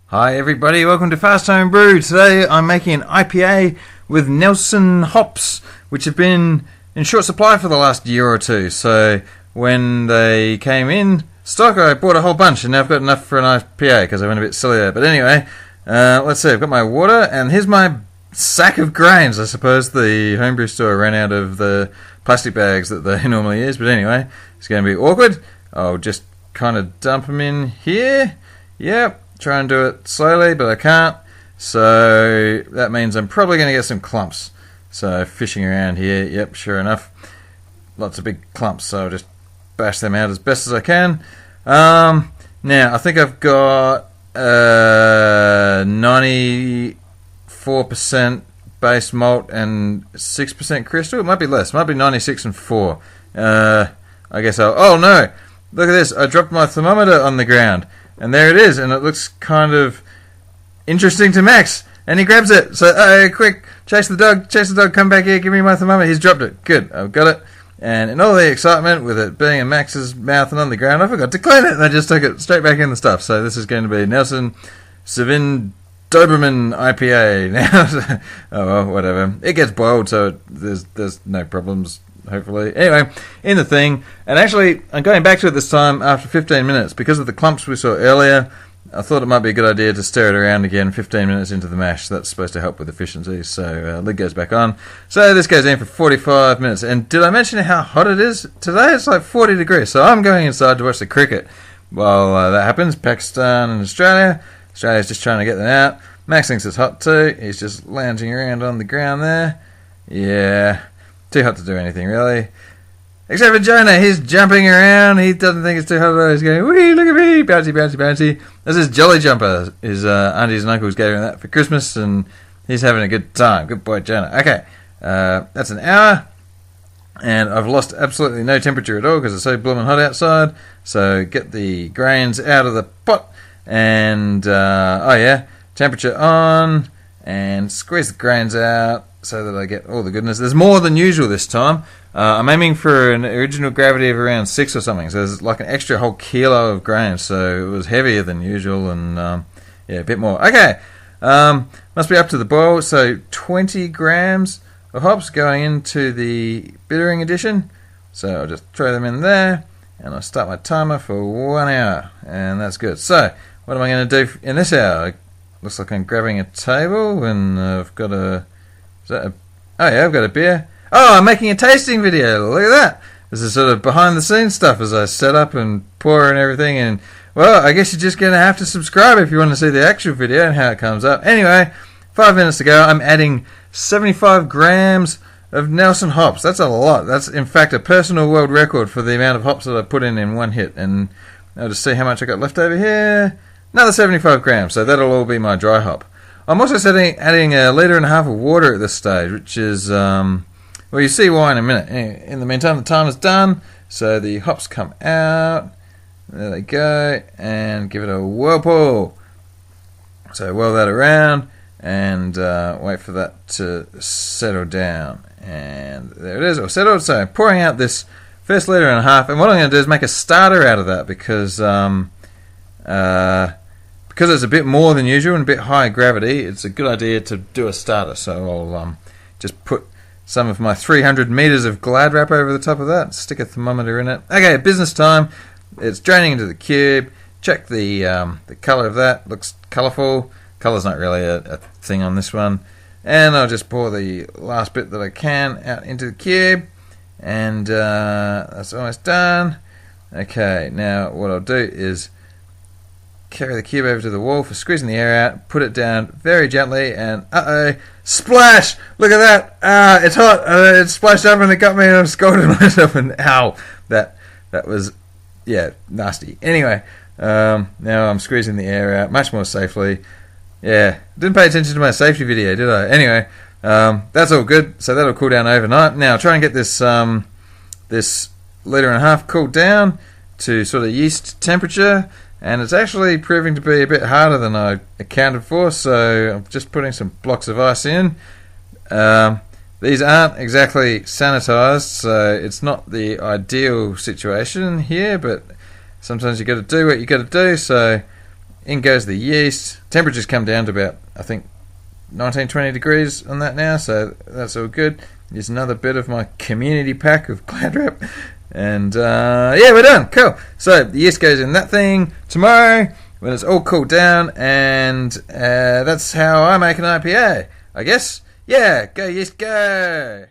Hi everybody, welcome to Fast Homebrew. Today I'm making an IPA with Nelson hops, which have been in short supply for the last year or two. So when they came in stock, I bought a whole bunch, and now I've got enough for an IPA because I went a bit silly there. But anyway, let's see, I've got my water, and here's my sack of grains. I suppose the homebrew store ran out of the plastic bags that they normally use, but anyway, it's going to be awkward. I'll just kind of dump them in here. Yep. Try and do it slowly, but I can't. So that means I'm probably going to get some clumps. So fishing around here, yep, sure enough, lots of big clumps. So I'll just bash them out as best as I can. Now I think I've got 94% base malt and 6% crystal. It might be less. It might be 96 and 4. I guess I'll... Oh no! Look at this. I dropped my thermometer on the ground. And there it is, and it looks kind of interesting to Max. And he grabs it. So, quick, chase the dog, come back here, give me my thermometer. He's dropped it. Good, I've got it. And in all the excitement with it being in Max's mouth and on the ground, I forgot to clean it, and I just took it straight back in the stuff. So this is going to be Nelson Sauvin Doberman IPA. Now, oh well, whatever. It gets boiled, so there's no problems. Hopefully. Anyway, in the thing, and actually I'm going back to it this time after 15 minutes because of the clumps we saw earlier. I thought it might be a good idea to stir it around again 15 minutes into the mash. That's supposed to help with efficiency. So lid goes back on. So this goes in for 45 minutes. And did I mention how hot it is today? It's like 40 degrees. So I'm going inside to watch the cricket while that happens. Pakistan and Australia. Australia's just trying to get them out. Max thinks it's hot too. He's just lounging around on the ground there. Yeah. Too hot to do anything, really. Except for Jonah, he's jumping around. He doesn't think it's too hot at all. He's going, wee, look at me, bouncy, bouncy, bouncy. This is Jolly Jumper. His aunties and uncles gave him that for Christmas, and he's having a good time. Good boy, Jonah. Okay, that's an hour, and I've lost absolutely no temperature at all because it's so blooming hot outside. So get the grains out of the pot, and, temperature on, and squeeze the grains out, so that I get all the goodness. There's more than usual this time. I'm aiming for an original gravity of around 6 or something. So there's like an extra whole kilo of grains. So it was heavier than usual and a bit more. Okay, must be up to the boil. So 20 grams of hops going into the bittering edition. So I'll just throw them in there and I'll start my timer for 1 hour. And that's good. So what am I going to do in this hour? Looks like I'm grabbing a table and I've got a... I've got a beer. Oh, I'm making a tasting video. Look at that. This is sort of behind the scenes stuff as I set up and pour and everything. And, well, I guess you're just going to have to subscribe if you want to see the actual video and how it comes up. Anyway, 5 minutes to go. I'm adding 75 grams of Nelson hops. That's a lot. That's, in fact, a personal world record for the amount of hops that I put in one hit. And I'll just see how much I got left over here. Another 75 grams. So that'll all be my dry hop. I'm also adding a litre and a half of water at this stage, which is, well, you see why in a minute. In the meantime, the timer's done, so the hops come out. There they go, and give it a whirlpool. So whirl that around, and wait for that to settle down. And there it is, all settled. So pouring out this first litre and a half, and what I'm going to do is make a starter out of that, because it's a bit more than usual and a bit higher gravity, it's a good idea to do a starter. So I'll just put some of my 300 meters of Glad wrap over the top of that, stick a thermometer in it. Okay, business time. It's draining into the cube. Check the color of that. Looks colorful. Color's not really a thing on this one. And I'll just pour the last bit that I can out into the cube. And that's almost done. Okay, now what I'll do is carry the cube over to the wall for squeezing the air out, put it down very gently, and splash! Look at that! It's hot! It splashed up and it got me and I've scalded myself and ow! That was, nasty. Anyway, now I'm squeezing the air out much more safely. Yeah, didn't pay attention to my safety video, did I? Anyway, that's all good, so that'll cool down overnight. Now, try and get this litre and a half cooled down to sort of yeast temperature. And it's actually proving to be a bit harder than I accounted for, so I'm just putting some blocks of ice in. These aren't exactly sanitized, so it's not the ideal situation here, but sometimes you got to do what you got to do. So In goes the yeast. Temperatures come down to about, I think, 19, 20 degrees on that now, so that's all good. Here's another bit of my community pack of Glad Wrap. And yeah, we're done. Cool. So the yeast goes in that thing tomorrow when it's all cooled down, and that's how I make an IPA, I guess. Yeah, go yeast, go!